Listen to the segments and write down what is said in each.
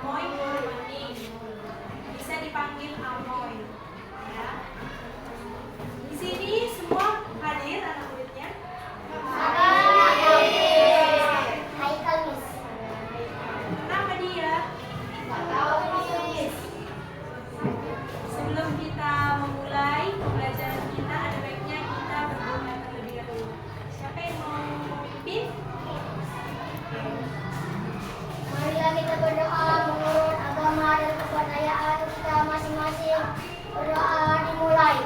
Amoy Nurmaning, bisa dipanggil Amoy. Ya. Di sini semua hadir anak muridnya. Haikal, Miss. Kenapa dia? Sebelum kita memulai pembelajaran kita, ada baiknya kita berdoa terlebih dahulu. Siapa yang mau memimpin? Marilah kita berdoa menurut agama dan kepercayaan kita masing-masing. Berdoa dimulai.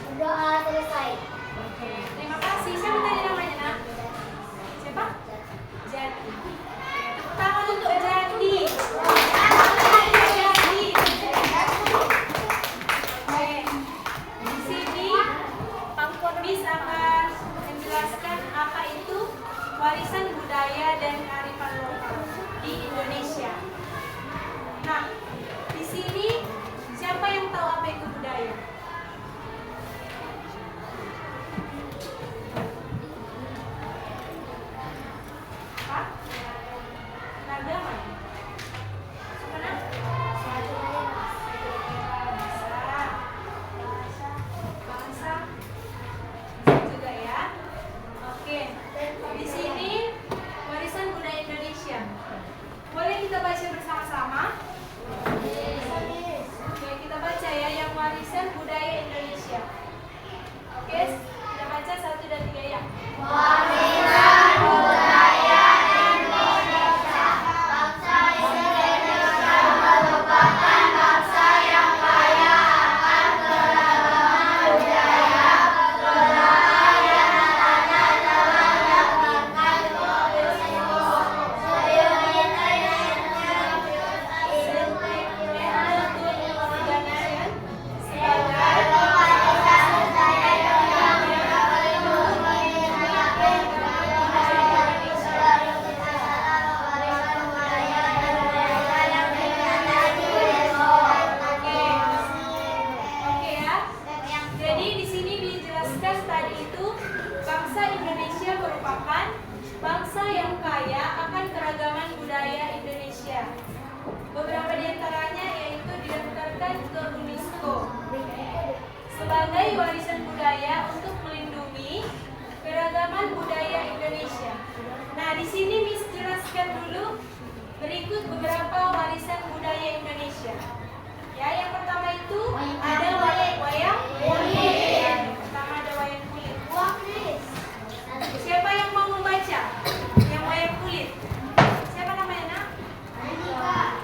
Berdoa selesai. Terima kasih. Siapa tadi namanya, Nak? Siapa? Jadi. Tepuk tangan untuk Jadi. Jadi. Oke. Di sini Miss akan menjelaskan apa itu warisan budaya dan kearifan lokal di Indonesia. Nah, di sini siapa yang tahu apa itu budaya? Apa? Agama? Mana? Bahasa juga ya. Oke. Di sini warisan budaya Indonesia. Boleh kita baca bersama-sama? Oke, kita baca ya yang warisan budaya Indonesia. Oke, kita baca 1, 2, 3 ya. Warisan budaya Indonesia. Bangsa Indonesia merupakan bangsa yang kaya akan keragaman budaya, keragaman tanah terhadap bingkai UNESCO. Sebagai warisan budaya yang Oke ya. Jadi di sini dijelaskan tadi itu bangsa Indonesia merupakan bangsa yang kaya akan keragaman budaya Indonesia. Beberapa di antaranya yaitu didaftarkan ke UNESCO sebagai warisan budaya untuk melindungi keragaman budaya Indonesia. Nah, di sini Miss jelaskan dulu berikut beberapa warisan budaya Indonesia. Ya, yang pertama itu ada wayang kulit. Yang pertama ada wayang kulit. Siapa yang mau membaca? Yang wayang kulit. Siapa namanya, Nak? Andika.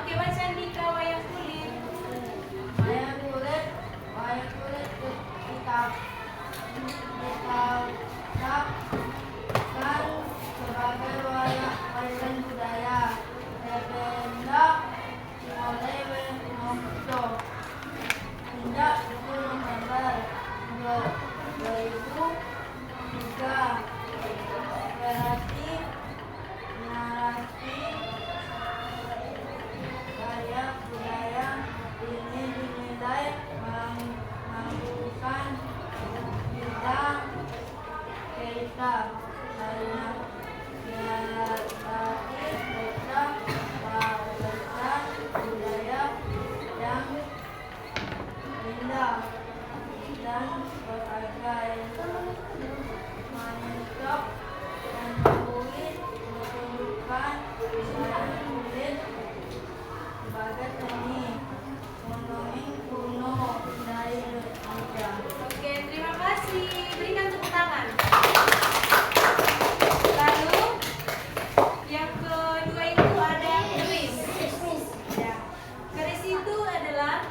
Oke, baca Andika wayang kulit. Wayang kulit kita kan sebagai warisan budaya terbentuk oleh UNESCO sejak 10 November 2003. Berarti narasi karya budaya ini dinilai mengagumkan bidang kita karena berarti kita warisan budaya yang indah dan berharga menunjuk dan kulit menunjukkan wayang kulit sebagai seni monumen kuno dari Indonesia. Oke, terima kasih. Berikan tepuk tangan. Lalu yang kedua itu ada keris. Ya. Keris itu adalah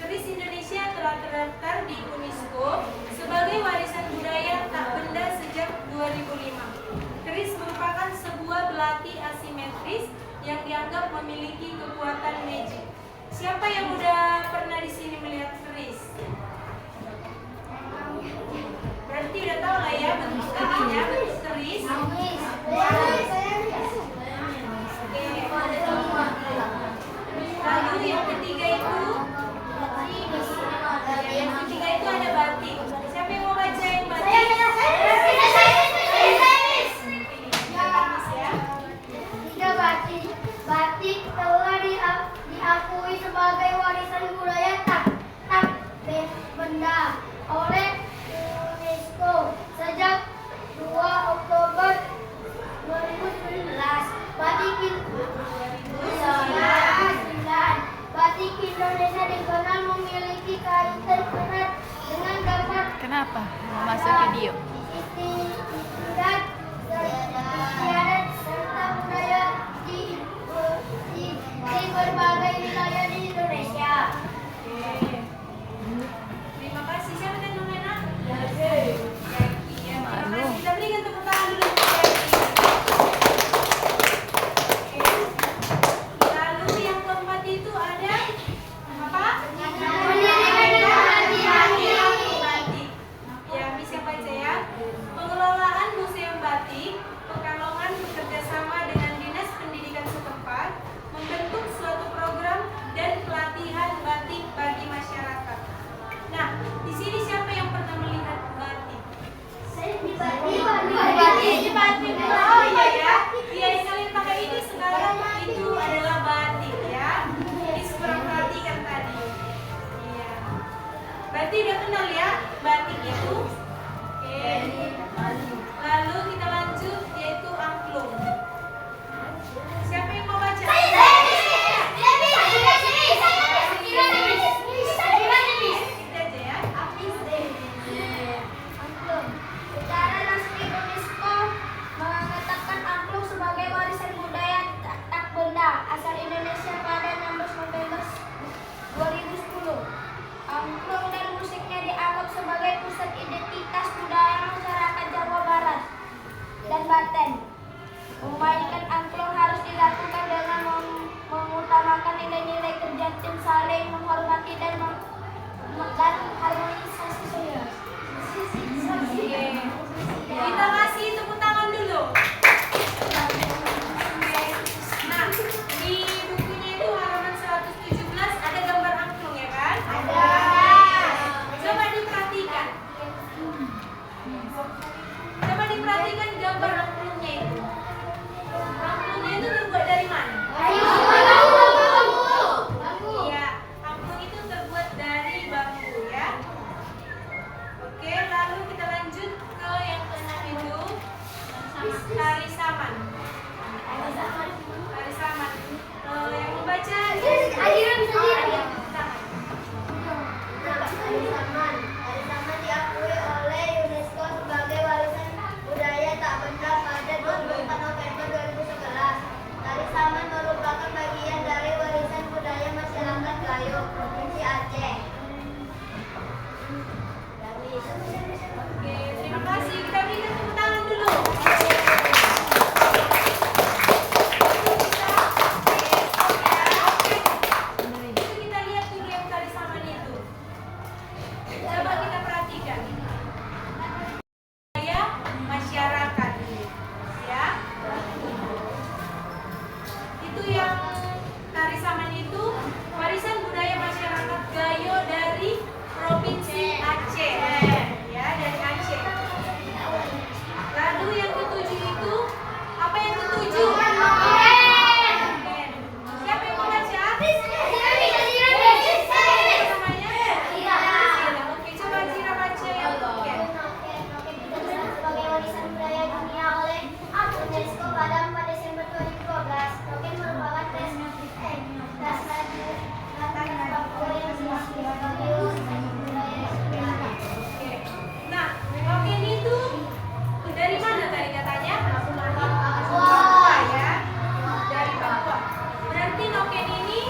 keris Indonesia telah terdaftar di UNESCO sebagai warisan budaya tak benda sejak 2005. Keris merupakan sebuah belati asimetris yang dianggap memiliki kekuatan magic. Siapa yang udah pernah di sini melihat keris? Berarti udah tahu lah ya bentuk ininya, bentuk keris. Oke. Lalu yang ketiga itu Kenapa mau masuk video? Istiadat serta budaya di berbagai wilayah di Indonesia. Oke. Terima kasih. Siapa yang nomena? Iya, terima kasih. Kita berikan tepuk tangan dulu untuk Yaki. Oke. Lalu yang keempat itu ada apa? Batik. Ya, bisa baca ya. Pengelolaan Museum Batik Pekalongan bekerja sama dengan Dinas Pendidikan setempat membentuk suatu program dan pelatihan batik bagi masyarakat. Nah, di sini siapa yang pernah melihat batik? Oh iya ya. Iya, yang kalian pakai ini sekarang itu adalah batik ya. Jadi kurang perhatikan tadi. Iya. Berarti udah kenal ya batik itu? Oke. Lalu kita lanjut yaitu angklung. Siapa yang mau baca? Kita aja ya. Secara resmi UNESCO mengatakan angklung sebagai warisan budaya tak benda asal Indonesia pada 16 November 2010. Angklung dan musiknya dianggap sebagai pusat identitas budaya masyarakat Jawa Barat dan Banten. Memainkan angklung harus dilakukan dengan mengutamakan nilai-nilai kerja tim, saling menghormati dan harmonisasi sosial. Oke. Kita kasih tepuk tangan dulu. Oke. Nah, di bukunya itu halaman 117 ada gambar angklung ya kan? Ada. Coba diperhatikan. Coba diperhatikan gambar angklungnya itu. Angklungnya itu terbuat dari mana? Iya, angklung itu terbuat dari bambu ya. Oke, lalu kita lanjut ke yang keenam itu tari saman. Tari saman. Yang membaca Tari Saman diakui oleh UNESCO sebagai warisan budaya tak benda pada 24 November 2011. Tari Saman merupakan bagian dari warisan budaya masyarakat Gayo, Provinsi Aceh. Oke, terima kasih. Kita berikan tepuk tangan dulu. Itu kita lihat dulu yang tari saman itu. Coba kita perhatikan. Budaya masyarakat. Ya. Itu yang tari saman itu warisan budaya masyarakat Gayo dari Provinsi Aceh. Ya, dari Aceh. Lalu yang ketujuh itu apa yang ketujuh? Momen. Siapa yang mau baca? Namanya? Oke, coba Zira baca yang momen. Sebagai warisan budaya dunia oleh UNESCO pada 4 Desember 2012. Noken merupakan Papua yang sebagai warisan budaya dunia. Oke. Nah, noken itu dari mana tadi katanya? Papua ya. Dari Papua. Berarti noken ini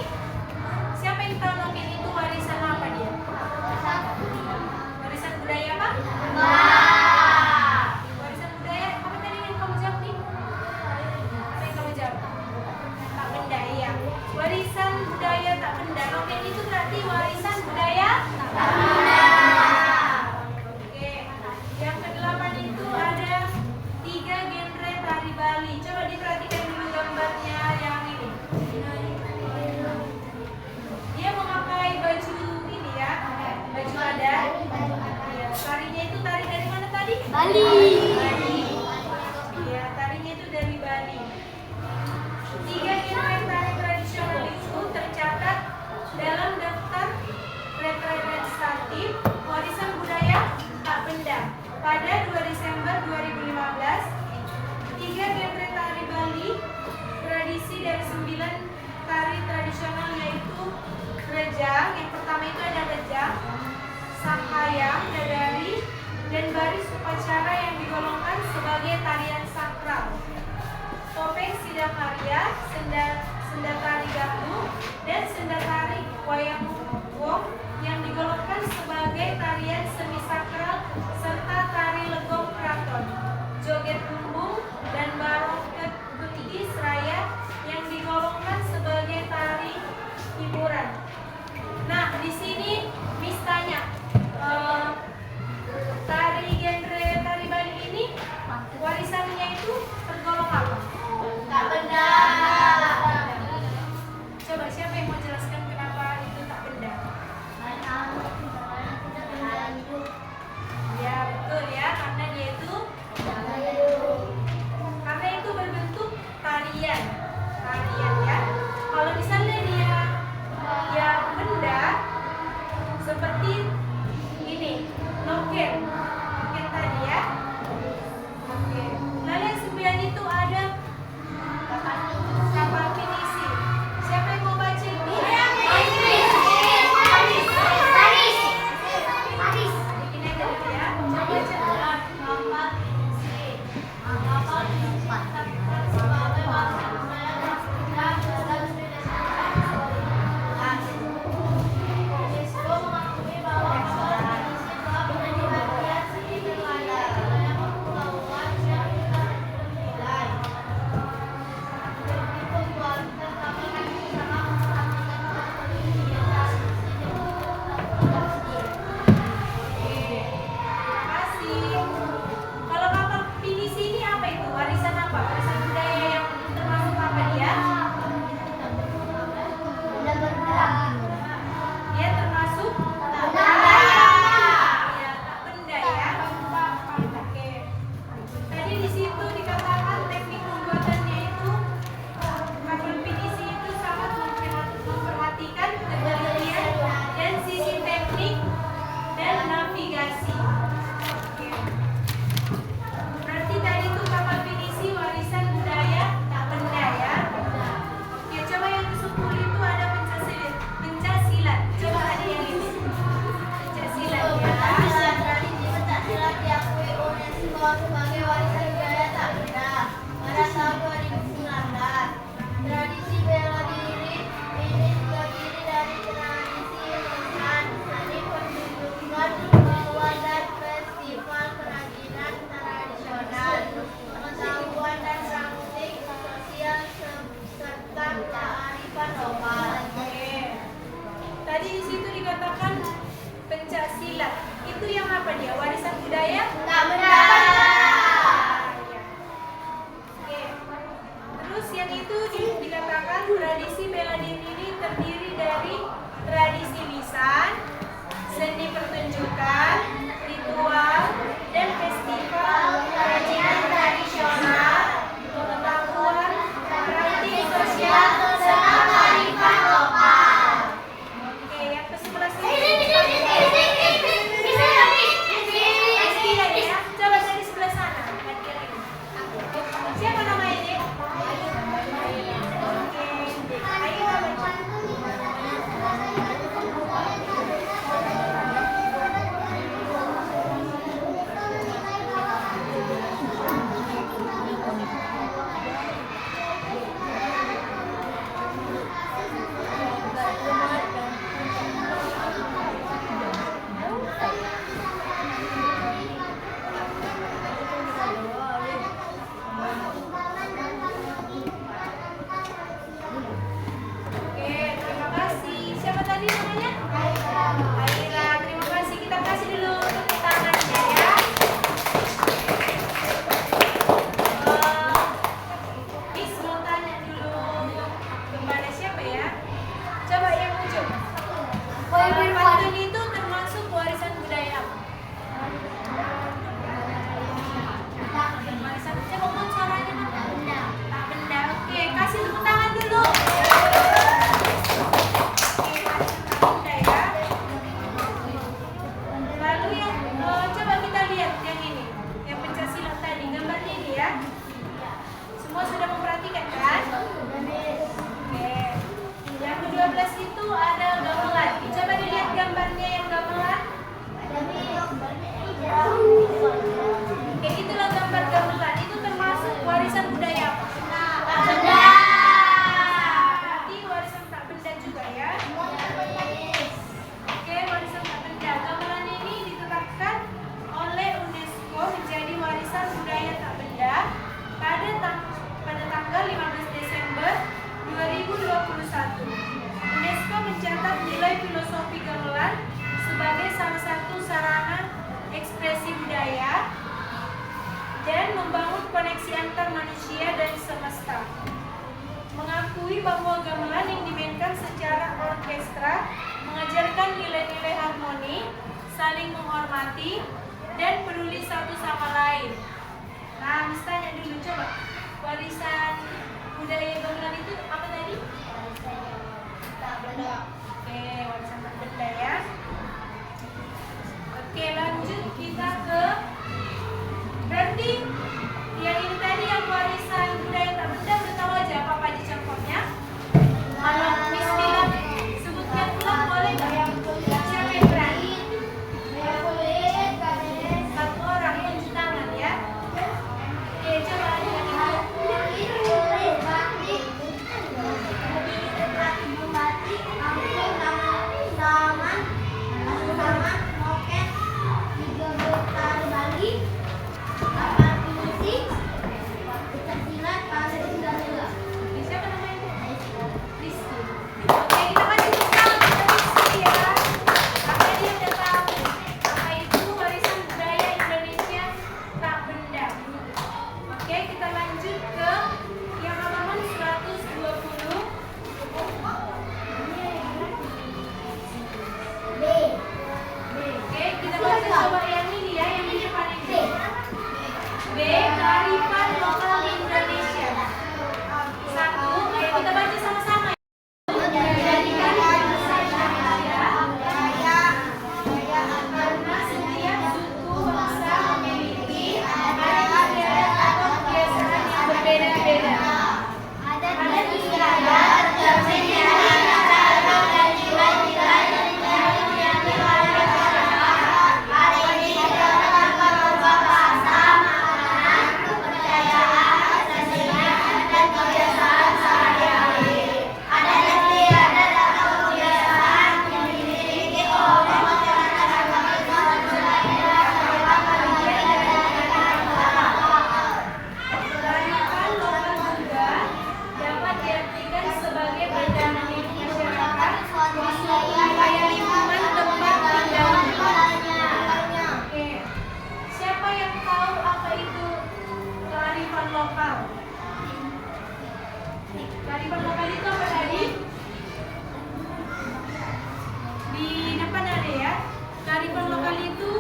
siapa yang tahu noken itu warisan apa dia? Warisan budaya apa? Warisan budaya apa tadi yang kamu jawab nih? Apa yang kamu jawab? Tak benda iya. Warisan budaya tak benda. Noken itu berarti warisan budaya tak benda. Oke. Yang kedelapan itu ada 3 genre tari Bali. Coba diperhatikan dulu gambarnya yang ini. Dia memakai baju ini ya, baju adat. Iya, tarinya itu tari dari mana tadi? Bali. Bali. Iya, tarinya itu dari Bali. 3 genre tari tradisional itu tercatat dalam daftar representatif warisan budaya tak benda pada 2 Desember 2015. 3 genre tari Bali tradisi dari 9 tari tradisional yaitu rejang. Yang pertama itu ada rejang, sanghayang, dadari, tarian semi sakral serta tari legong keraton, joget bumbung, dan barongsai Bugis Raya yang digolongkan sebagai tari hiburan. Nah, di sini Miss tanya, tari genre tari Bali ini warisannya itu tergolong apa? Tak benar. Coba siapa yang mau jelaskan kenapa itu tak benda? Karena tidak lanjut menghormati, dan peduli satu sama lain. Nah, Miss tanya dulu, coba warisan budaya gamelan itu apa tadi? Tak benda. Oke, warisan tak benda ya. Oke, lanjut kita ke berarti yang ini tadi yang warisan budaya tak benda udah tahu aja apa aja contohnya. Kalau Miss bilang sebutkan ulang boleh nggak? Siapa yang berani? Satu orang yang cuci tangan ya. Oke, coba ada yang siapa namanya? Rizky. Oke, kita kan cuci tangan kita Rizky ya. Apa dia udah tahu? Apa itu warisan budaya Indonesia tak benda? Oke, kita lanjut ke yang halaman 120. Oke, kita baca coba yang ini ya, yang di depan ini. B. Kearifan lokal Indonesia. Satu, oke, kita baca sama-sama. Menjadikan bangsa Indonesia karena setiap suku bangsa memiliki adat istiadat atau kebiasaan yang berbeda-beda. Adat istiadat tercermin dalam cara dan nilai-nilai yang dilakukan hari ini dalam beberapa bahasa, makanan, kepercayaan, kesenian, dan kebiasaan sehari-hari. Adat istiadat atau kebiasaan yang dimiliki oleh masyarakat agama budaya adalah bagian dari kearifan lokal juga dapat diartikan sebagai pandangan hidup masyarakat di wilayah lingkungan tempat tinggalnya. Oke, siapa yang tahu apa itu kearifan lokal? Kearifan lokal itu apa tadi? Di depan ada ya. Kearifan lokal itu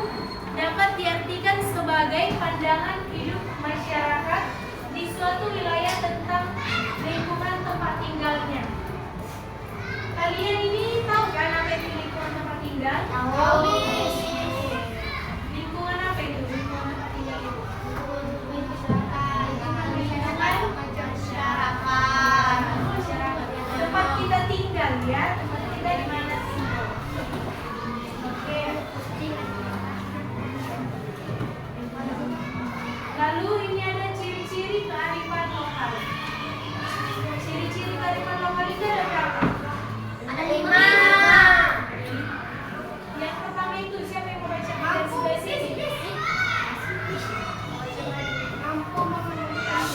dapat diartikan sebagai pandangan hidup masyarakat di suatu wilayah tentang lingkungan tempat tinggalnya. Kalian ini tahu kan apa itu lingkungan tempat tinggal? Lingkungan apa itu? Lingkungan tempat tinggal itu? Masyarakat. Tempat kita tinggal ya. Tempat kita di mana tinggal. Oke. Lalu ini ada ciri-ciri kearifan lokal. Ciri-ciri kearifan lokal itu ada berapa? Ada 5. Yang pertama itu siapa yang mau baca dari sebelah sini? Mampu mengendalikan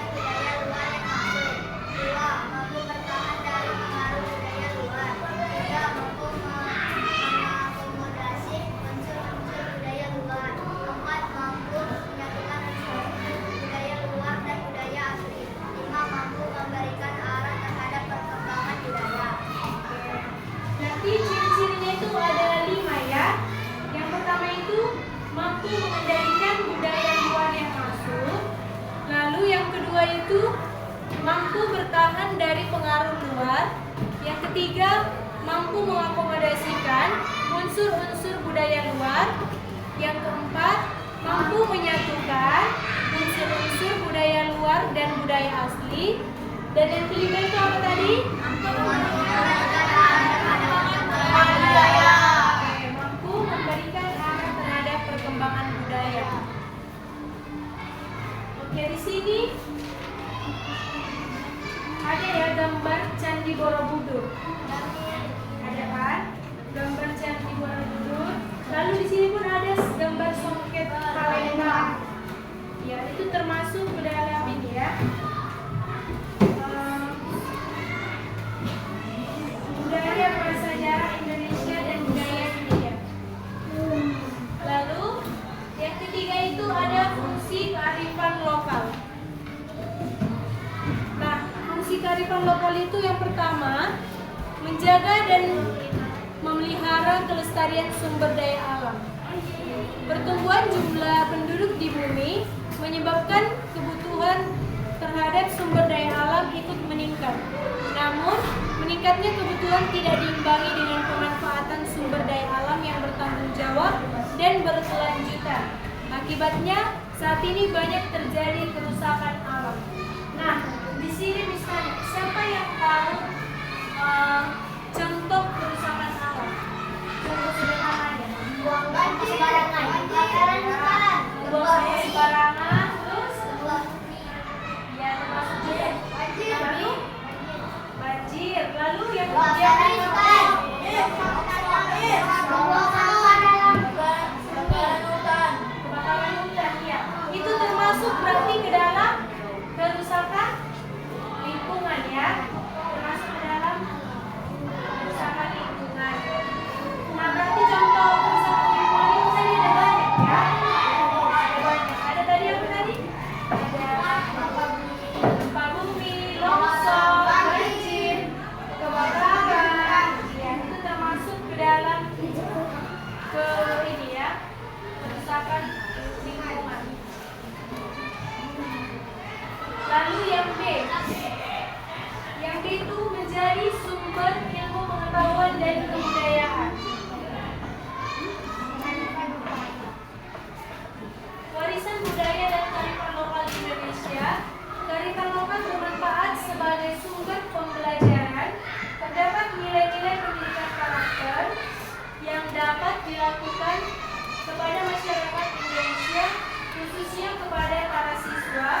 budaya luar yang masuk. 2. Mampu bertahan dari pengaruh budaya luar. 3. Mampu mengakomodasi unsur-unsur budaya luar. 4. Mampu menyatukan unsur-unsur budaya luar dan budaya asli. 5. Mampu memberikan arah terhadap perkembangan budaya. Nanti ciri-cirinya itu ada 5 ya. Yang pertama itu mampu mengendalikan budaya luar yang masuk. Lalu yang kedua itu mampu bertahan dari pengaruh luar. Yang ketiga mampu mengakomodasikan unsur-unsur budaya luar. Yang keempat mampu menyatukan unsur-unsur budaya luar dan budaya asli. Dan yang kelima itu apa tadi? Oke, mampu memberikan arah terhadap perkembangan budaya. Oke, di sini ada ya gambar Candi Borobudur. Ada kan? Gambar Candi Borobudur. Lalu di sini pun ada gambar Songket Palembang. Ya, itu termasuk budaya ini ya. Budaya prasejarah Indonesia dan budaya India. Lalu yang ketiga itu ada fungsi kearifan lokal. Nah, fungsi kearifan lokal itu yang pertama menjaga dan memelihara kelestarian sumber daya alam. Pertumbuhan jumlah penduduk di bumi menyebabkan kebutuhan terhadap sumber daya alam ikut meningkat. Namun, meningkatnya kebutuhan tidak diimbangi dengan pemanfaatan sumber daya alam yang bertanggung jawab dan berkelanjutan. Akibatnya, saat ini banyak terjadi kerusakan alam. Nah, di sini misalnya, siapa yang tahu contoh kerusakan alam? Contoh sederhananya. Buang sampah sembarangan. Kebakaran hutan. Buang sampah sembarangan, terus ya termasuk juga lalu banjir, lalu yang Kebakaran hutan. kebakaran hutan, ya. Itu termasuk berarti ke dalam kerusakan lingkungan, ya. Termasuk ke dalam kerusakan lingkungan. Nah, berarti contoh kerusakan lingkungan itu tadi ada banyak, ya. Ada banyak. Ada tadi apa tadi? Ada gempa bumi, longsor, banjir, kebakaran. Ya, itu termasuk ke dalam ini, ya, kerusakan lingkungan. Lalu yang B. Yang B itu menjadi sumber ilmu pengetahuan dan kebudayaan. Warisan budaya dan kearifan lokal di Indonesia. Kearifan lokal bermanfaat sebagai sumber pembelajaran. Terdapat nilai-nilai pendidikan karakter yang dapat dilakukan kepada masyarakat Indonesia, khususnya kepada para siswa.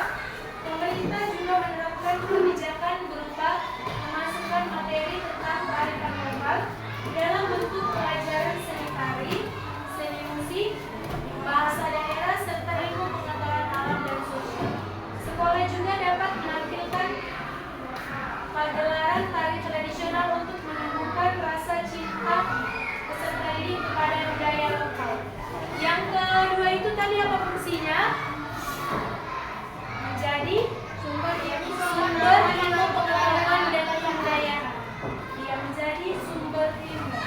Pemerintah juga menerapkan kebijakan berupa memasukkan materi tentang kearifan lokal dalam bentuk pelajaran seni tari, seni musik, bahasa daerah, serta ilmu pengetahuan alam dan sosial. Sekolah juga dapat menampilkan pagelaran tari tradisional untuk menumbuhkan rasa cinta peserta didik kepada budaya lokal. Yang kedua itu tadi apa fungsinya? Menjadi sumber ilmu pengetahuan dan kebudayaan. Dia menjadi sumber ilmu.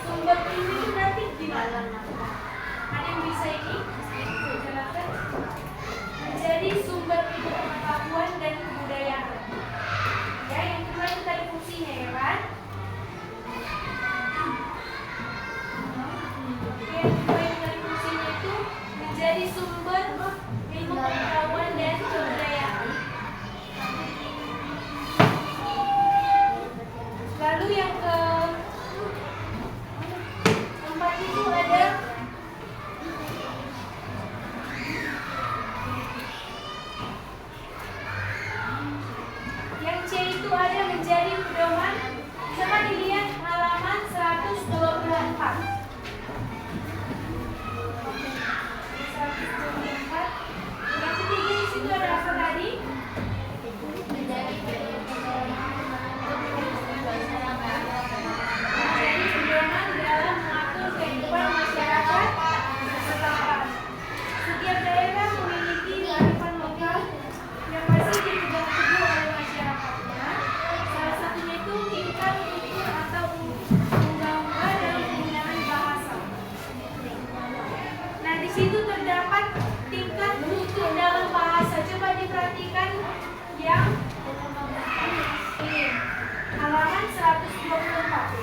Sumber ilmu itu nanti gimana? Ada yang bisa ini? Jelaskan. Menjadi sumber ilmu pengetahuan dan kebudayaan. Ya, yang kedua itu tadi fungsinya, ya kan? Yang kedua itu tadi fungsinya itu menjadi sumber ilmu pengetahuan dan kebudayaan. Lalu yang keempat itu ada yang C itu ada menjadi pedoman. Coba dilihat halaman 124. 124. Yang ketiga di situ ada apa tadi? Menjadi pedoman dalam mengatur kehidupan masyarakat setempat. Setiap daerah memiliki kearifan lokal yang masih dipegang teguh oleh masyarakatnya. Salah satunya itu tingkat tutur atau unggah-ungguh dalam penggunaan bahasa. Nah, di situ terdapat tingkat tutur dalam bahasa. Coba diperhatikan yang ini, halaman 124.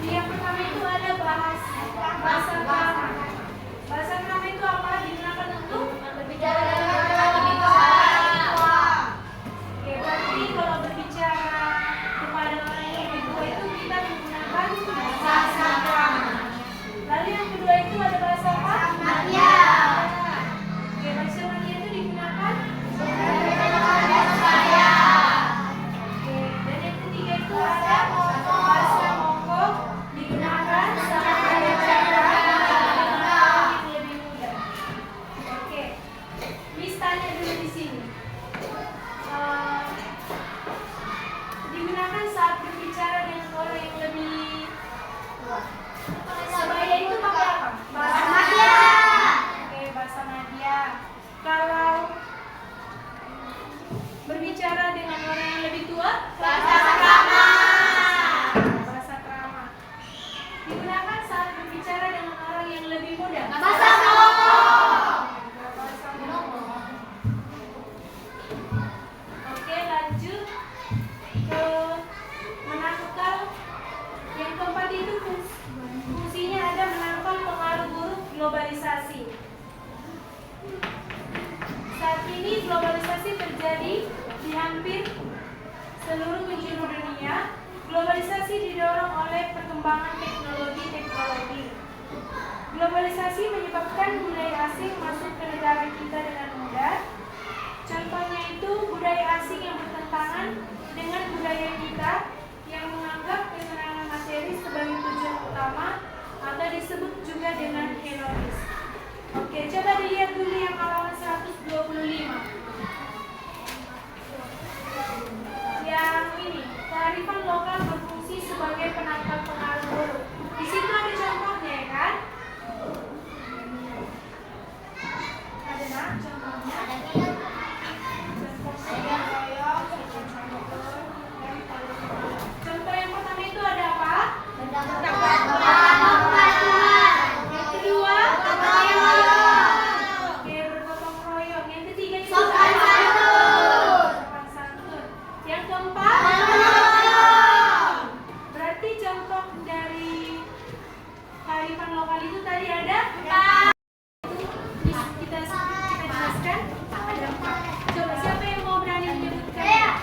Yang pertama itu ada bahasa krama. Bahasa krama itu apa? Digunakan untuk berbicara dengan Oke, berarti kalau berbicara kepada orang yang lebih tua itu kita menggunakan bahasa krama. Lalu yang kedua itu ada bahasa apa? Madia. Oke, bahasa Madia itu digunakan Oke, dan yang ketiga itu ada bahasa Mongkok digunakan saat ada cara keempat itu fungsinya ada menangkal pengaruh buruk globalisasi. Saat ini globalisasi terjadi di hampir seluruh penjuru dunia. Globalisasi didorong oleh perkembangan teknologi. Globalisasi menyebabkan budaya asing masuk ke negara kita dengan mudah. Contohnya itu budaya asing yang bertentangan dengan budaya kita, yang menganggap kesenangan materi sebagai tujuan utama atau disebut juga dengan hedonis. Oke, coba dilihat dulu yang halaman 125. Yang ini, kearifan lokal berfungsi sebagai penangkal pengaruh buruk. Di situ ada contohnya, ya kan? Ada nak contohnya? Contoh yang pertama itu ada apa? Yang kedua, oke, bergotong royong. Yang ketiga itu sopan santun. Yang keempat, berarti contoh dari kearifan lokal itu tadi ada kita jelaskan ada 4. Coba siapa yang mau berani menyebutkan?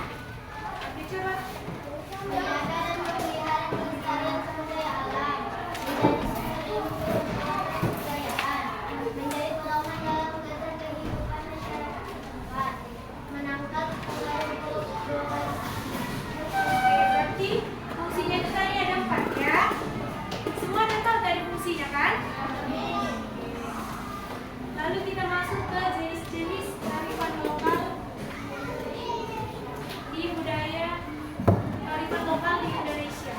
Oke, coba. Menjaga dan memelihara kelestarian sumber daya alam, kebudayaan, menjadi pedoman dalam kegiatan kehidupan masyarakat, menangkal pengaruh globalisasi. Oke, berarti fungsinya itu tadi ada 4 ya. Semua ada tahu tadi fungsinya kan? Lalu kita masuk ke jenis-jenis kearifan lokal di budaya kearifan lokal di Indonesia.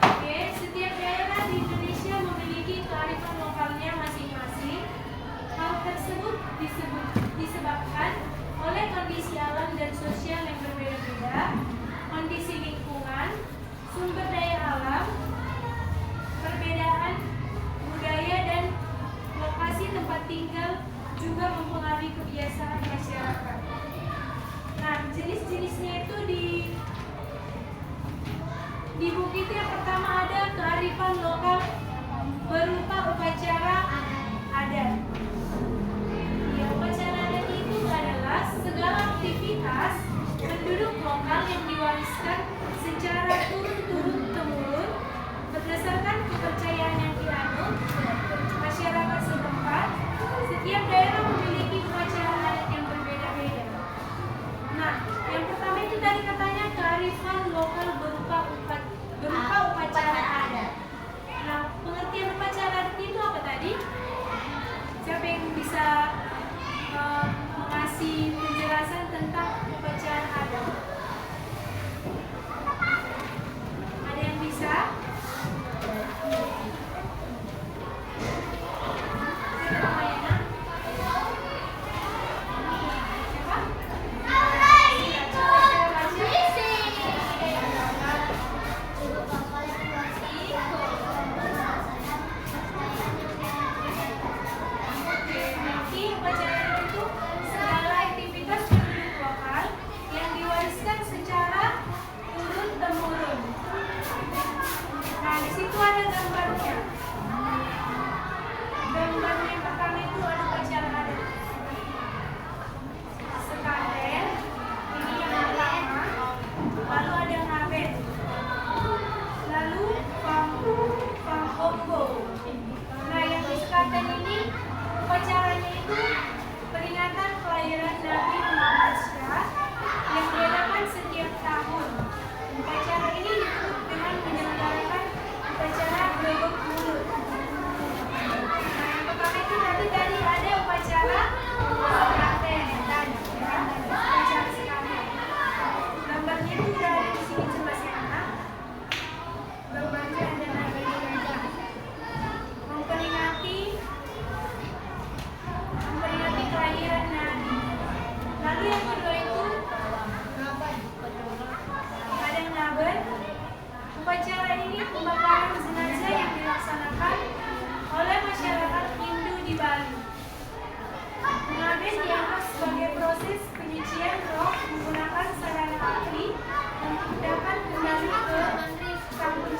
Oke, setiap daerah di Indonesia memiliki kearifan lokalnya masing-masing. Hal tersebut disebabkan oleh kondisi alam dan sosial yang berbeda-beda, kondisi lingkungan, sumber daya alam, perbedaan budaya dan lokasi tempat tinggal juga mempengaruhi kebiasaan masyarakat. Nah, jenis-jenisnya itu di buku itu yang pertama ada kearifan lokal berupa upacara adat. Ya, upacara adat itu adalah segala aktivitas penduduk lokal yang diwariskan secara turun-temurun berdasarkan kepercayaan yang dianut masyarakat setempat. Setiap daerah memiliki upacara adat yang berbeda-beda. Nah, yang pertama itu tadi katanya kearifan lokal berupa upacara adat. Nah, pengertian upacara adat itu apa tadi? Siapa yang bisa mengasih penjelasan tentang upacara adat? Ada yang bisa? Siapa namanya, Nak? Siapa? Iya, coba saya baca. Nanti upacara adat itu segala aktivitas penduduk lokal yang diwariskan secara turun-temurun. Nah, di situ ada gambarnya. Gambar yang pertama itu ada upacara adat. Sekaten, ini yang pertama. Lalu ada ngaben. Lalu pangombo. Nah, yang di sekaten ini upacaranya itu peringatan kelahiran Nabi Muhammad Syah yang diadakan setiap tahun. Upacara ini ditutup dengan menyelenggarakan upacara globok mulut. Nah, yang pertama itu tadi ada upacara sekaten, upacara sekaten. Gambarnya itu udah ada di sini, coba saya angkat. Gambarnya ada Nabi Gajah memperingati kelahiran Nabi. Lalu yang kedua itu ada ngaben. Upacara ini pembakaran jenazah yang dilaksanakan oleh masyarakat Hindu di Bali. Ngaben dianggap sebagai proses penyucian roh menggunakan sarana api untuk dapat kembali ke kampung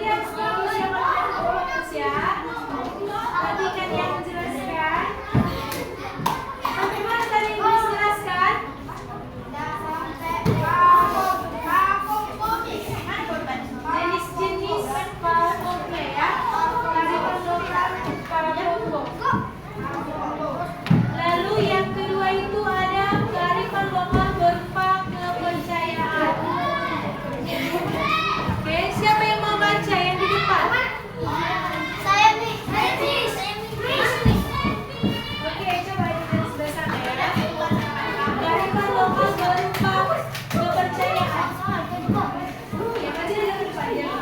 Kalian sekarang siapa fokus ya? Perhatikan yang menjelaskan. Bagaimana tadi dijelaskan? Jenis-jenis parfumnya ya. Kearifan lokal parfum. Lalu yang kedua itu ada kearifan lokal berupa kepercayaan. Oke, siapa yang mau baca yang di depan? Saya Miss. Oke, coba di sebelah sana ya. Kearifan lokal berupa kepercayaan. Yang kecil yang di depan ya.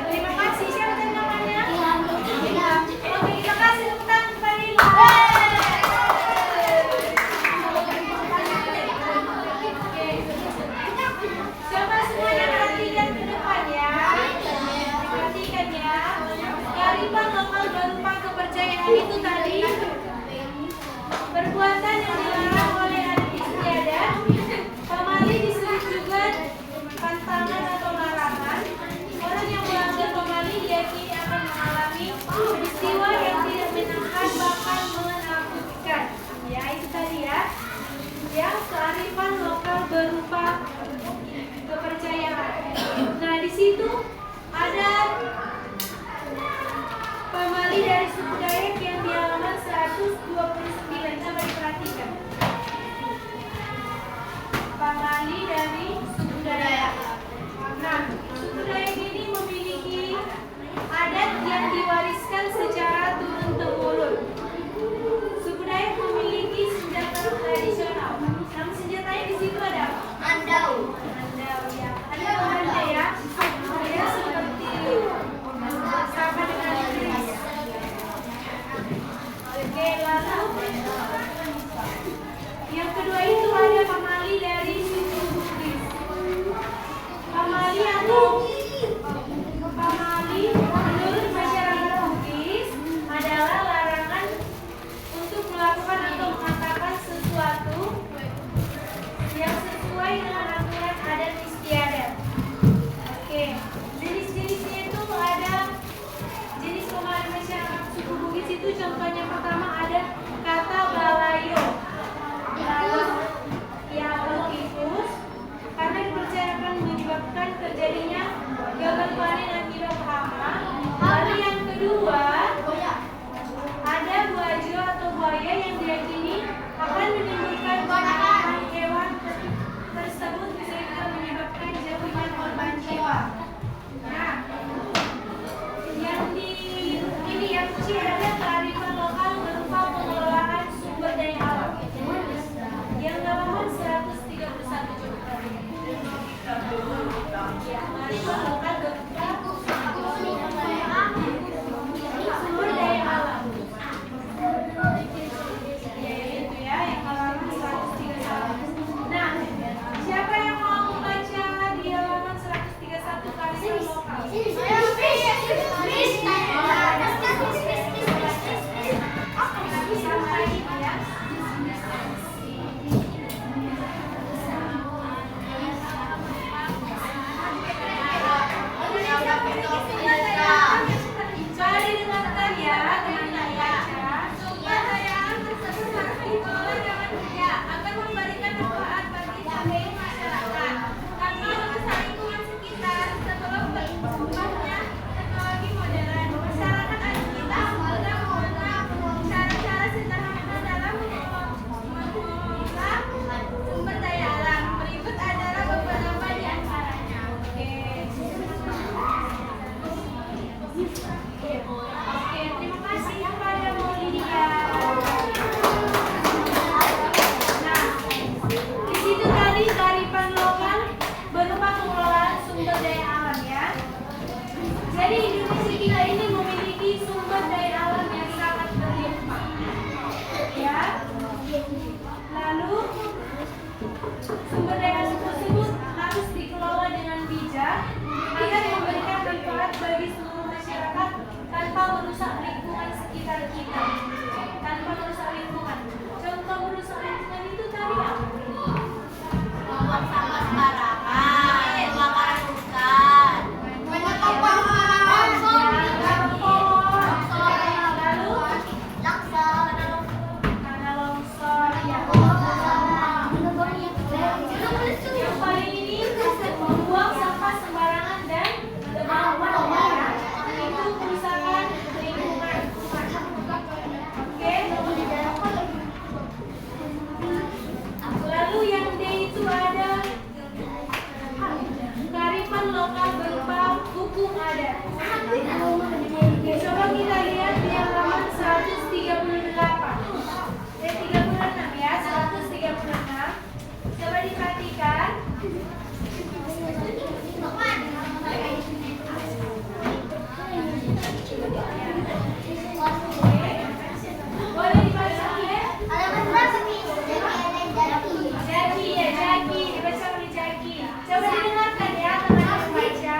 Terima kasih. Siapa tadi namanya? Oke, kita kasih tepuk tangan kepada Ilham. Oke. Coba semuanya perhatikan ke depan ya. Perhatikan ya. Kearifan lokal berupa kepercayaan itu tadi perbuatan yang dilarang oleh adat istiadat. Pamali disebut juga pantangan atau larangan. Orang yang melanggar pamali diyakini akan mengalami peristiwa yang tidak menyenangkan bahkan menakutkan. Ya, itu tadi ya. Yang kearifan lokal berupa kepercayaan. Nah, di situ ada pamali dari suku Dayak yang di halaman 129. Coba diperhatikan. Pamali dari suku Dayak. Nah, suku Dayak ini memiliki adat yang diwariskan secara turun-temurun. Suku Dayak memiliki senjata tradisional. Nama senjatanya di situ ada apa? Andau. Andau ya. Ada bahannya ya. Dia seperti sama dengan keris. Oke, lalu yang kedua itu ada pamali dari suku Bugis. Pamali atau pamali menurut masyarakat Bugis adalah larangan untuk melakukan atau mengatakan sesuatu yang sesuai dengan aturan adat istiadat. Oke, jenis-jenisnya itu ada jenis pamali masyarakat suku Bugis itu contohnya pertama ada kata balayo. Lalu yang lukifus karena dipercayakan menyebabkan terjadinya Jadi Indonesia kita ini memiliki sumber daya alam yang sangat berlimpah. Ya. Lalu sumber daya alam tersebut harus dikelola dengan bijak agar memberikan manfaat bagi seluruh masyarakat tanpa merusak lingkungan sekitar kita. Tanpa merusak lingkungan. Contoh merusak lingkungan itu tadi apa? Membuang sampah sembarangan, kebakaran hutan, menyetok pohon, Lalu longsor, karena longsor ya. Yang paling ini membuang sampah sembarangan dan berlebihan itu kerusakan lingkungan. Oke. Lalu yang D itu ada kearifan lokal berupa hukum adat. Coba kita lihat di halaman 138. 36 ya, 136. Coba diperhatikan. Boleh dibaca ya? Jaki ya, Jaki. Dibaca oleh Jaki. Coba didengarkan ya, teman-teman baca.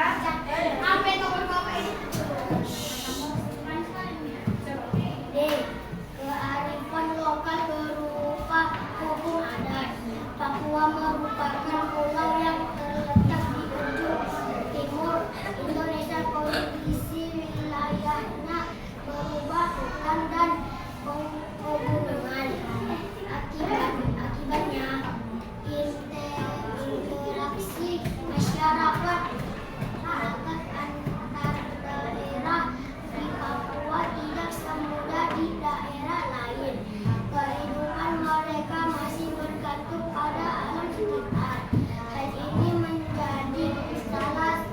D. Kearifan lokal berupa hukum adat. Papua merupakan pulau yang terletak di ujung timur Indonesia. Kondisi wilayahnya berubah hutan dan pegunungan. Akibatnya interaksi masyarakat antar daerah di Papua tidak semudah di daerah lain. Kehidupan mereka masih bergantung pada alam sekitar. Hal ini menjadi salah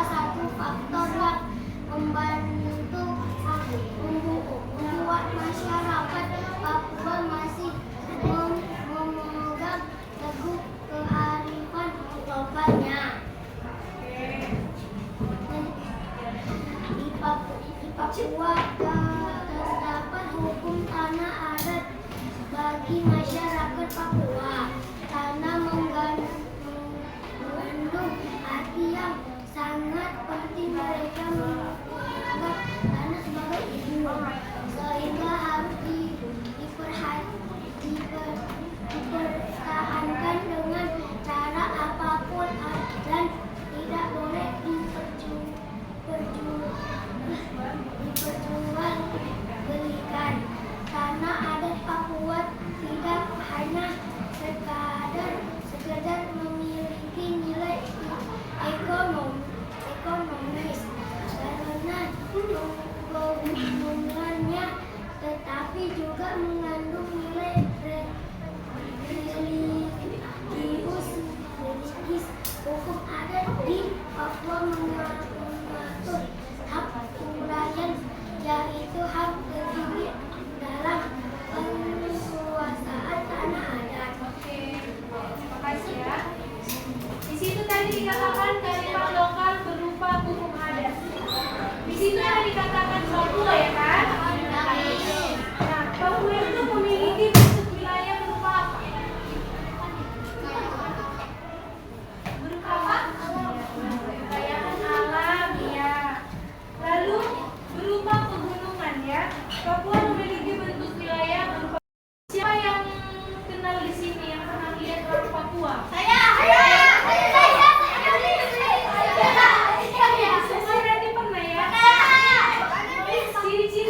satu faktor yang membantu membuat masyarakat Papua masih memegang teguh kearifan lokalnya. Di Papua terdapat hukum tanah adat bagi masyarakat Papua. Tanah mengandung arti yang sangat penting. Mereka menganggap tanah sebagai ibu, sehingga harus dipertahankan dengan cara apapun dan tidak boleh diperjualbelikan. Tanah adat Papua tidak hanya sekedar memiliki nilai ekonomis karena keunggulannya, tetapi juga mengandung nilai religius. Hukum adat di Papua mengatur hak urayan, yaitu hak tertinggi dalam penguasaan tanah adat. Oke, terima kasih ya. Di situ tadi dikatakan kearifan lokal berupa hukum adat. Di situ ada dikatakan Papua ya kan? Nah, Papua itu memiliki bentuk wilayah berupa apa? Berupa apa? Kekayaan alam ya. Lalu berupa pegunungan ya. Papua memiliki bentuk wilayah berupa. Siapa yang kenal di sini yang pernah lihat orang Papua? Semua berarti pernah ya? Ciri-ciri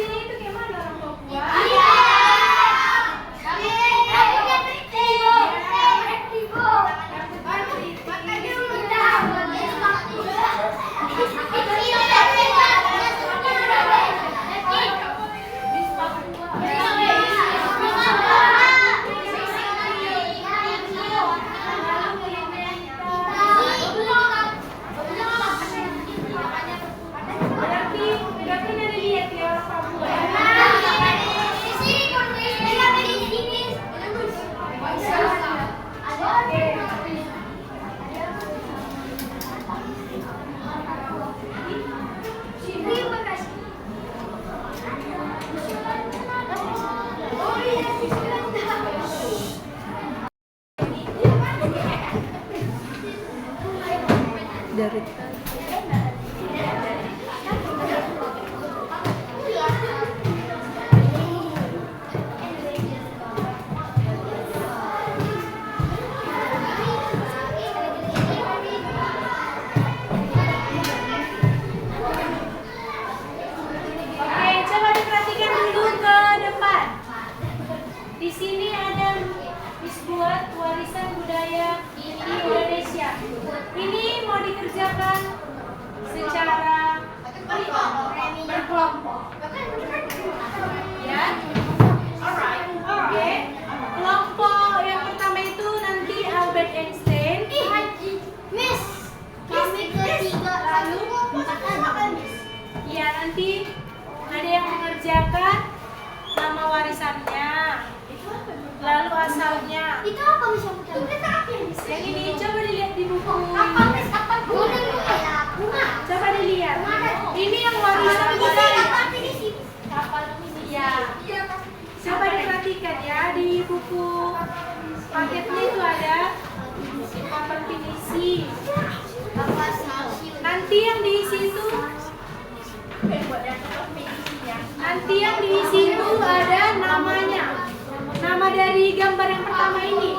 dari Oke, coba diperhatikan dulu ke depan. Di sini ada buat warisan budaya di Indonesia. Ini mau dikerjakan secara berkelompok. Ya. Oke. Kelompok yang pertama itu nanti Albert Einstein. Miss, kami ketiga lalu Ya, nanti ada yang mengerjakan nama warisannya, lalu asalnya. itu apa Miss? Yang ini coba dilihat di buku. Apa Miss? Apa kuning ya? Bunga. Coba dilihat. Ini yang warisan budaya. Ya. Coba diperhatikan ya di buku paketnya itu ada papan pinisi. Nanti yang diisi itu ada namanya. Nama dari gambar yang pertama ini.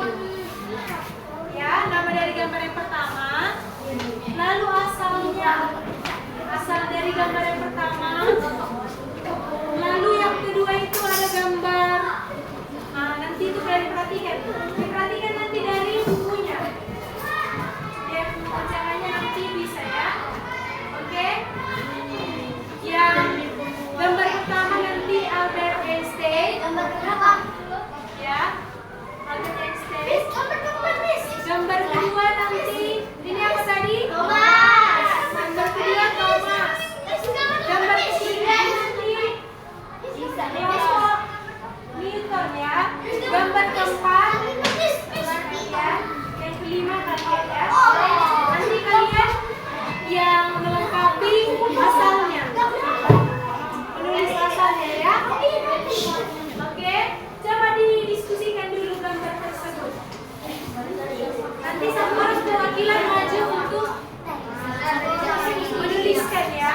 Ya, nama dari gambar yang pertama. Lalu asalnya. Asal dari gambar yang pertama. Lalu yang kedua itu ada gambar. Nah, nanti itu kayak diperhatikan. Diperhatikan nanti dari bukunya. Biar perbincangannya nanti bisa ya. Oke? Yang gambar pertama nanti Albert Einstein. Gambar berapa? Ya. Albert Einstein. Miss, gambar keempat Miss. Gambar kedua nanti ini apa tadi? Thomas. Gambar kedua Thomas. Gambar ketiga nanti kelompok Newton ya. Gambar keempat ya. Yang kelima kalian ya. Nanti kalian yang melengkapi asalnya. Menulis asalnya ya. Oke, coba didiskusikan dulu gambar tersebut. Nanti satu orang perwakilan maju untuk menuliskan ya.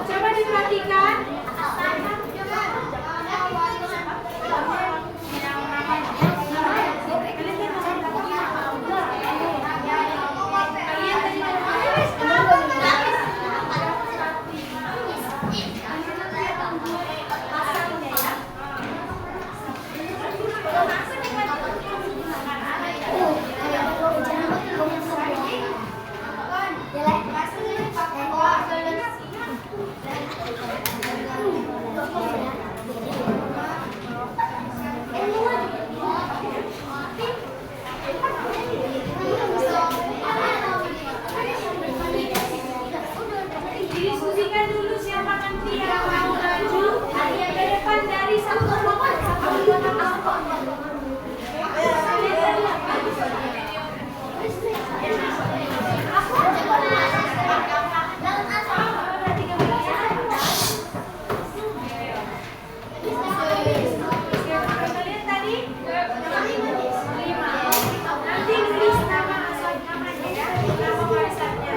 Coba diperhatikan. Didiskusikan dulu siapa nanti yang mau maju ke depan dari satu kelompok. Kalian tadi 5. Nanti nulis nama asal namanya ya, nama warisannya.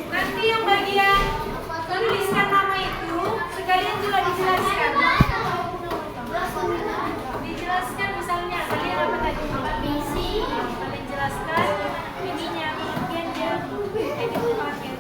Nanti yang bagian menuliskan nama itu sekalian juga dijelaskan. Dijelaskan misalnya kalian apa tadi? Misi. Kalian jelaskan ininya kemudian dia edit paket.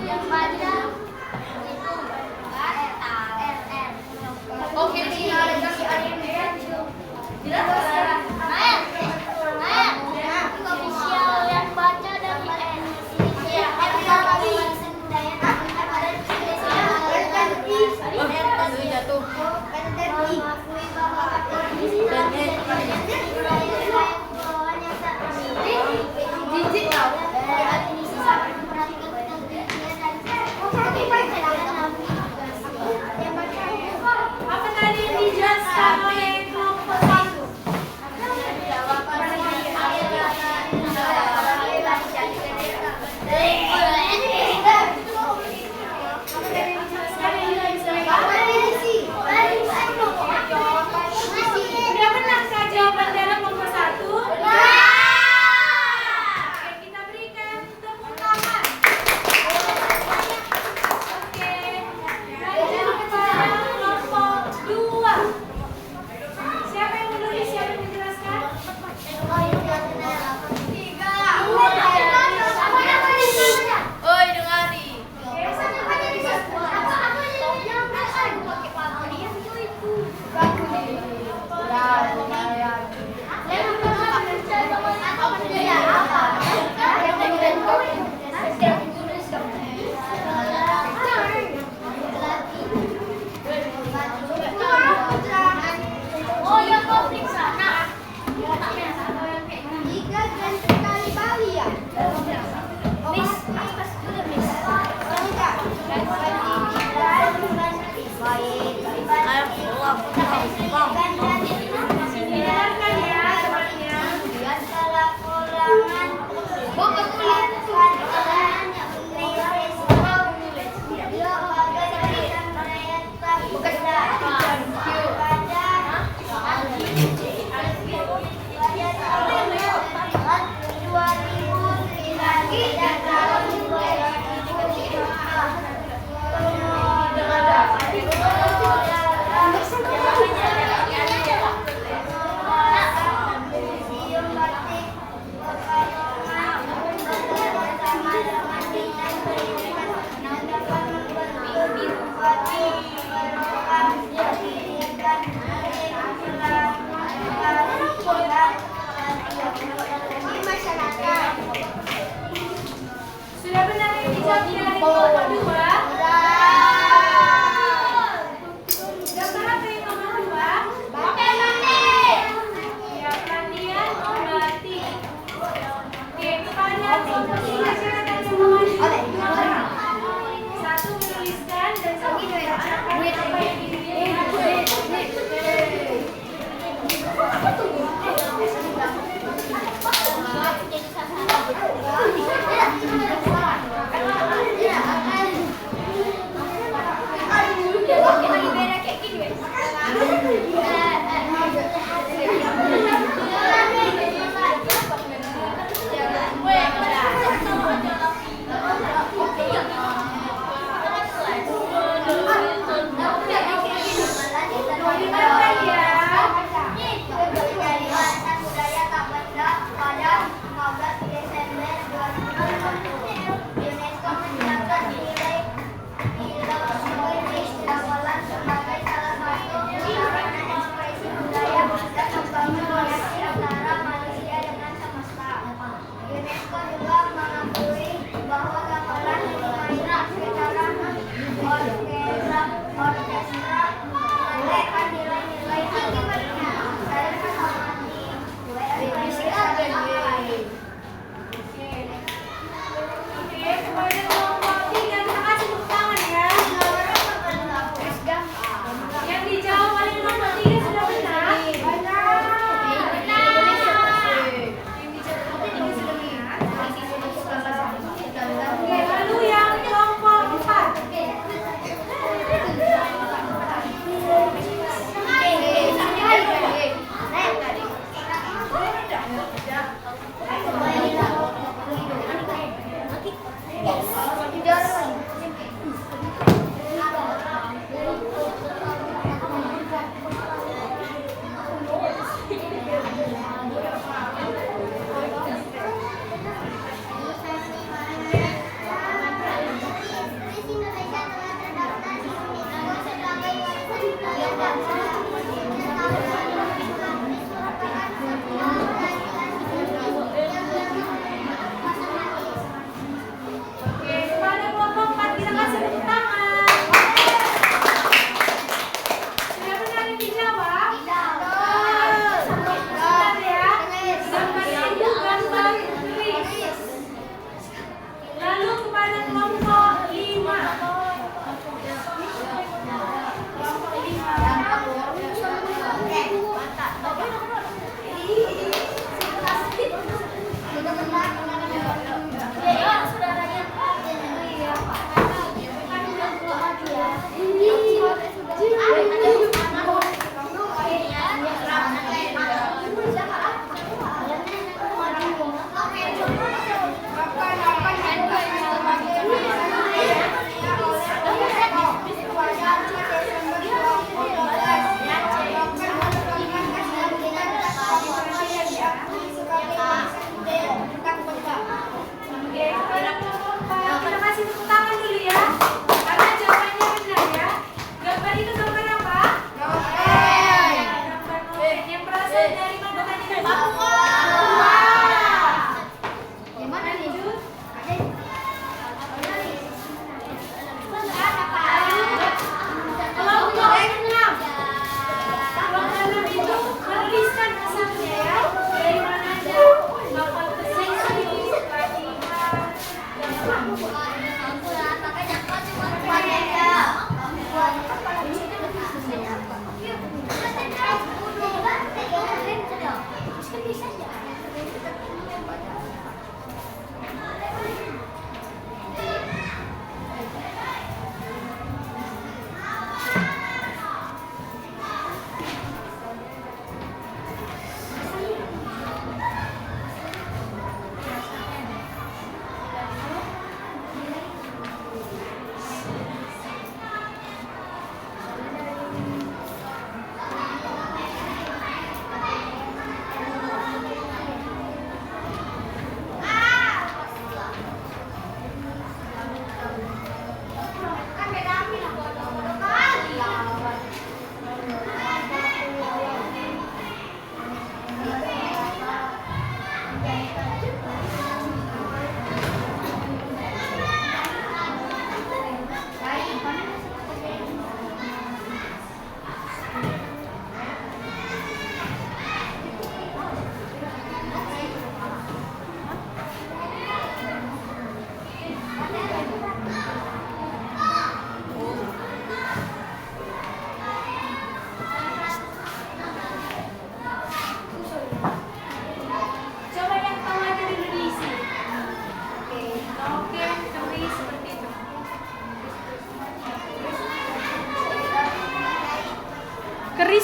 yang baca itu RR. Oke, di sini ada kasih jelas. Official yang baca dari N. Iya, Jatuh. mengakui bahwa Jijik tau. Apa tadi yang dijelaskan oleh kelompok 1? Sudah benar kah jawaban dalam kelompok 1? Oke, kita berikan tepuk tangan. Oke, lanjut kepada kelompok 2. Siapa yang menulis? Siapa yang menjelaskan? Oi, dengari. Oh ya, kau periksa. Nah, jika dan sekali Bali ya. Miss, sudah Miss. Enggak. Dengarkan ya temannya. Sudah benar yang dijawab dari kelompok 2? Gambar apa yang nomor 2? Ya, perhatian membatik. Oke, kepada kelompok 3 silakan semua maju. 1 menuliskan dan 1 membacakan apa yang ditulis. Dimakan ya. Budaya tak benda pada 15 Desember 2020. UNESCO menetapkan nilai gamelan sebagai salah satu sarana ekspresi budaya dan membangun koneksi antara manusia dengan semesta. UNESCO juga mengakui bahwa gamelan dimainkan secara orkestra menaikkan nilai-nilai agamanya. Saya menghormati Oke, kepada kelompok 3 terima kasih tepuk tangan ya. Yang dijawab oleh kelompok 3 sudah benar. Oke, lalu yang kelompok 4. Yes.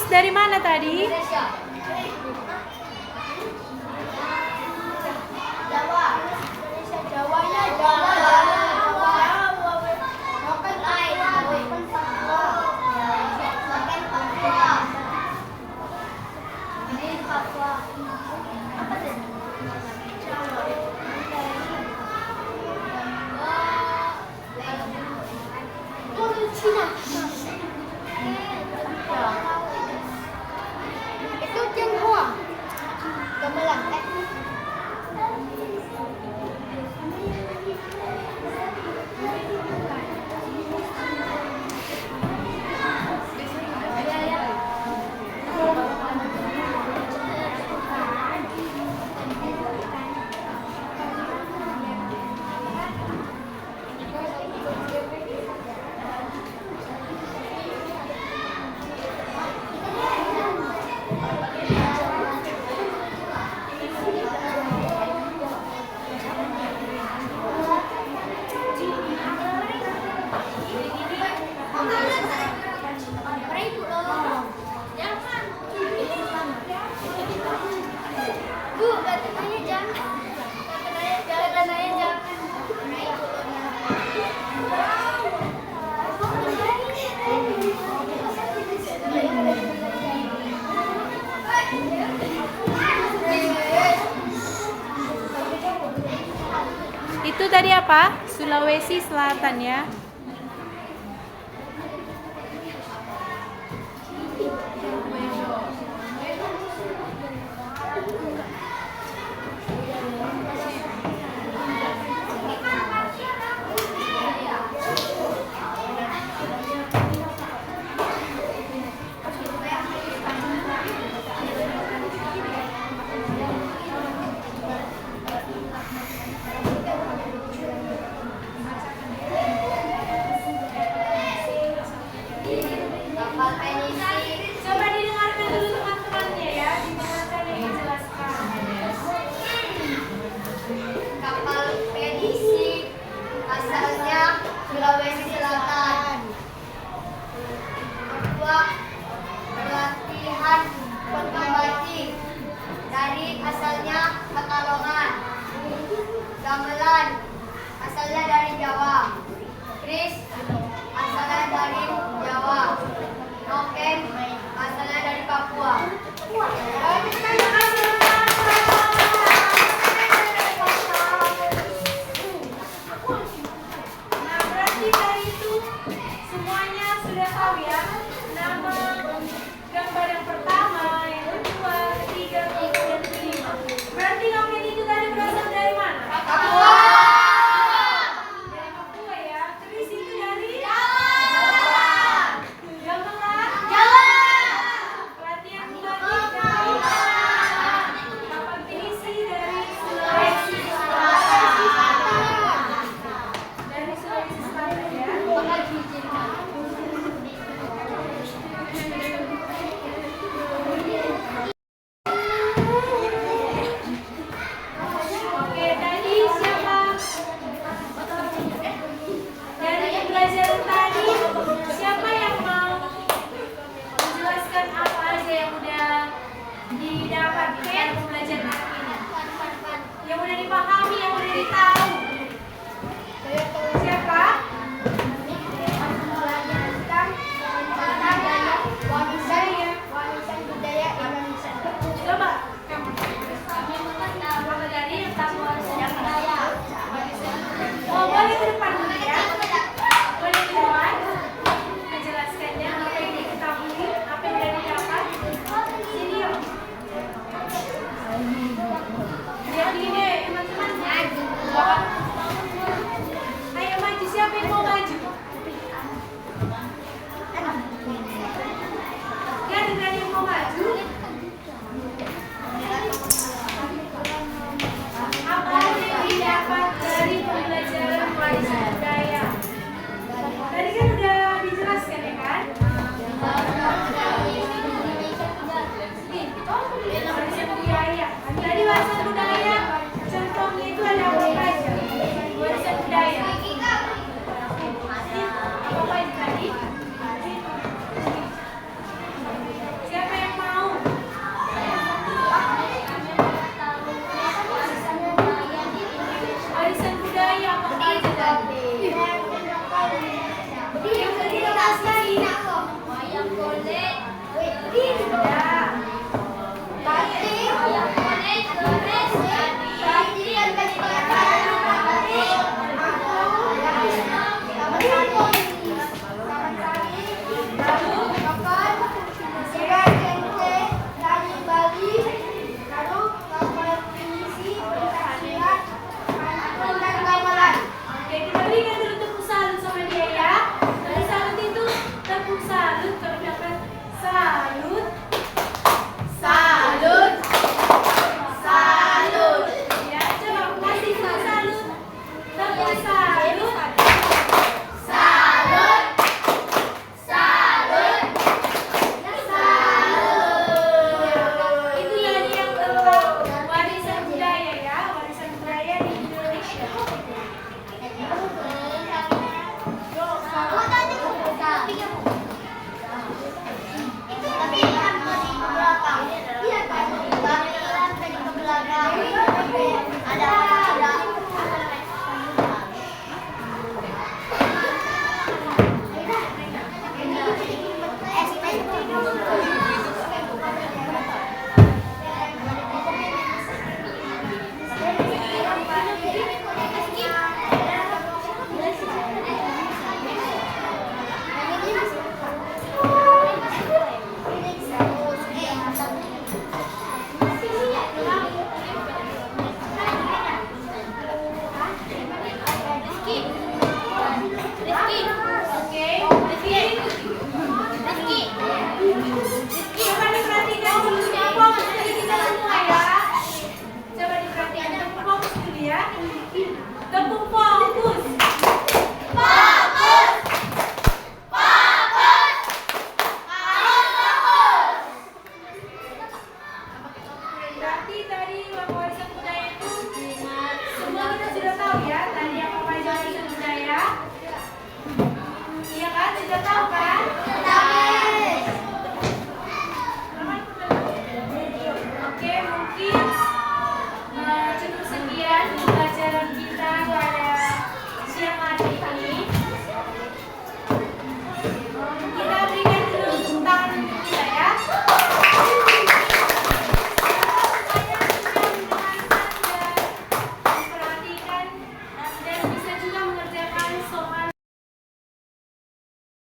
dari mana tadi? Indonesia. Jawa. Indonesia Jawanya Jawa. Makan air. Makan Papua. Makan Papua. Ini Papua. Apa tadi? Oh, Cina. Itu Tionghoa. Gamelan. Bu, katanya jangan. Katanya jangan. Itu tadi apa? Sulawesi Selatan ya. Kapal penisi. Coba didengarkan dulu teman-temannya ya, didengarkan yang dijelaskan. Kapal penisi asalnya Sulawesi Selatan. Papua pelatihan pengobati dari asalnya Pekalongan. Gamelan asalnya dari Jawa. Kris asalnya dari Jawa. Noken asalnya dari Papua. Terima kasih Nah, berarti dari itu semuanya sudah tahu ya nama gambar yang pertama.